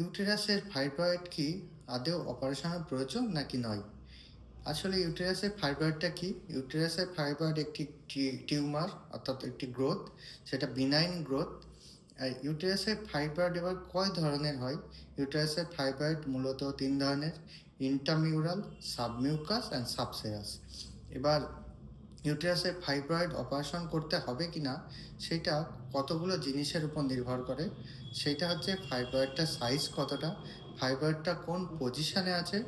ইউটেরাসের fibroid কি আদৌ অপারেশনের প্রয়োজন নাকি নয়? আসলে ইউটেরাসের ফাইব্রয়েডটা কি? ইউটেরাসের ফাইব্রয়েড একটি টিউমার, অর্থাৎ একটি গ্রোথ, সেটা বিনাইন গ্রোথ। ইউটেরাসের ফাইব্রয়েড এবার কয় ধরনের হয়? ইউটেরাসের ফাইব্রয়েড মূলত 3 ধরনের: ইন্ট্রামিউরাল, সাবমিউকাস অ্যান্ড সাবসেরাস। এবার ইউটেরাসের ফাইব্রয়েড অপারেশন করতে হবে কি না সেটা কতগুলো জিনিসের উপর নির্ভর করে। সেইটা হচ্ছে ফাইব্রয়েডটার সাইজ কতটা, ফাইব্রয়েডটা কোন পজিশানে আছে,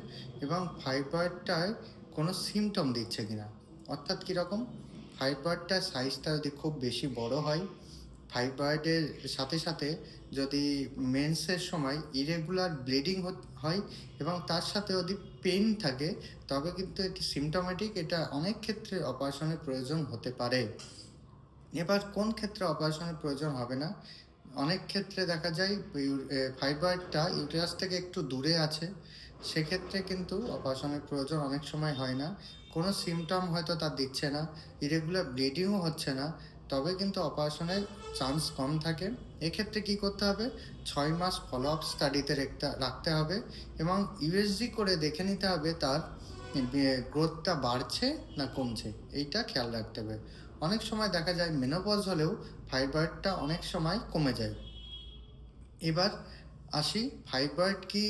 এবং ফাইব্রয়েডটায় কোনো সিমটম দিচ্ছে কিনা। অর্থাৎ কীরকম? ফাইব্রয়েডটার সাইজটা যদি খুব বেশি বড় হয়, ফাইব্রয়েডের সাথে সাথে যদি মেন্সের সময় ইরেগুলার ব্লিডিং হয় এবং তার সাথে যদি পেইন থাকে, তবে কিন্তু এটি সিমটোমেটিক। এটা অনেক ক্ষেত্রে অপারেশনের প্রয়োজন হতে পারে। এবার কোন ক্ষেত্রে অপারেশনের প্রয়োজন হবে না? অনেক ক্ষেত্রে দেখা যায় ফাইব্রয়েডটা ইউটেরাস থেকে একটু দূরে আছে, সেক্ষেত্রে কিন্তু অপারেশনের প্রয়োজন অনেক সময় হয় না। কোনো সিমটম হয়তো তার দিচ্ছে না, ইরেগুলার ব্লিডিংও হচ্ছে না, তবে কিন্তু অপারেশনের চান্স কম থাকে। এক্ষেত্রে কি করতে হবে? 6 মাস ফলো আপ স্টাডিতে রাখতে হবে এবং ইউএসজি করে দেখে নিতে হবে তার গ্রোথটা বাড়ছে না কমছে, এইটা খেয়াল রাখতে হবে। অনেক সময় দেখা যায় মেনোপজ হলেও ফাইব্রয়েডটা অনেক সময় কমে যায়। এবার আসি, ফাইব্রয়েড কি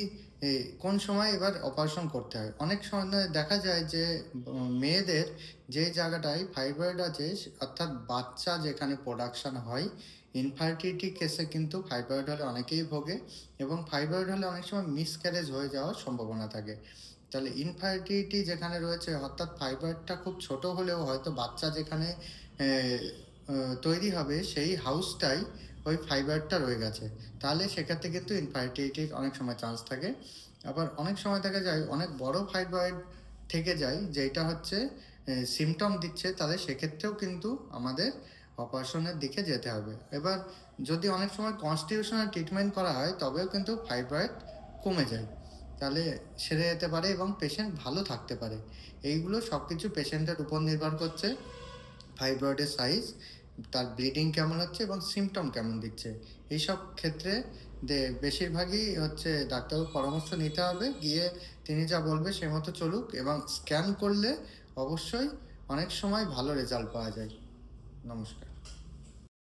কোন সময় এবার অপারেশন করতে হয়? অনেক সময় দেখা যায় যে মেয়েদের যে জায়গাটায় ফাইব্রয়েড আছে, অর্থাৎ বাচ্চা যেখানে প্রোডাকশান হয়, ইনফার্টিলিটি কেসে কিন্তু ফাইব্রয়েড হলে অনেকেই ভোগে, এবং ফাইব্রয়েড হলে অনেক সময় মিসক্যারেজ হয়ে যাওয়ার সম্ভাবনা থাকে। তাহলে ইনফার্টিলিটি যেখানে রয়েছে, অর্থাৎ ফাইব্রয়েডটা খুব ছোট হলেও হয়তো বাচ্চা যেখানে তৈরি হবে সেই হাউসটাই ওই ফাইব্রয়েডটা রয়ে গেছে, তাহলে সেক্ষেত্রে কিন্তু ইনফার্টিলিটির অনেক সময় চান্স থাকে। আবার অনেক সময় দেখা যায় অনেক বড় ফাইব্রয়েড থেকে যায়, যেটা হচ্ছে সিমটম দিচ্ছে, তাহলে সেক্ষেত্রেও কিন্তু আমাদের অপারেশনের দিকে যেতে হবে। এবার যদি অনেক সময় কনস্টিটিউশনাল ট্রিটমেন্ট করা হয়, তবেও কিন্তু ফাইব্রয়েড কমে যায়, তাহলে সেরে যেতে পারে এবং পেশেন্ট ভালো থাকতে পারে। এইগুলো সব কিছু পেশেন্টের উপর নির্ভর করছে। ফাইব্রয়েডের সাইজ, তার ব্লিডিং কেমন হচ্ছে এবং সিমটম কেমন দিচ্ছে, এইসব ক্ষেত্রে বেশিরভাগই হচ্ছে ডাক্তারবাবুর পরামর্শ নিতে হবে। গিয়ে তিনি যা বলবে সে মতো চলুক, এবং স্ক্যান করলে অবশ্যই অনেক সময় ভালো রেজাল্ট পাওয়া যায়। নমস্কার।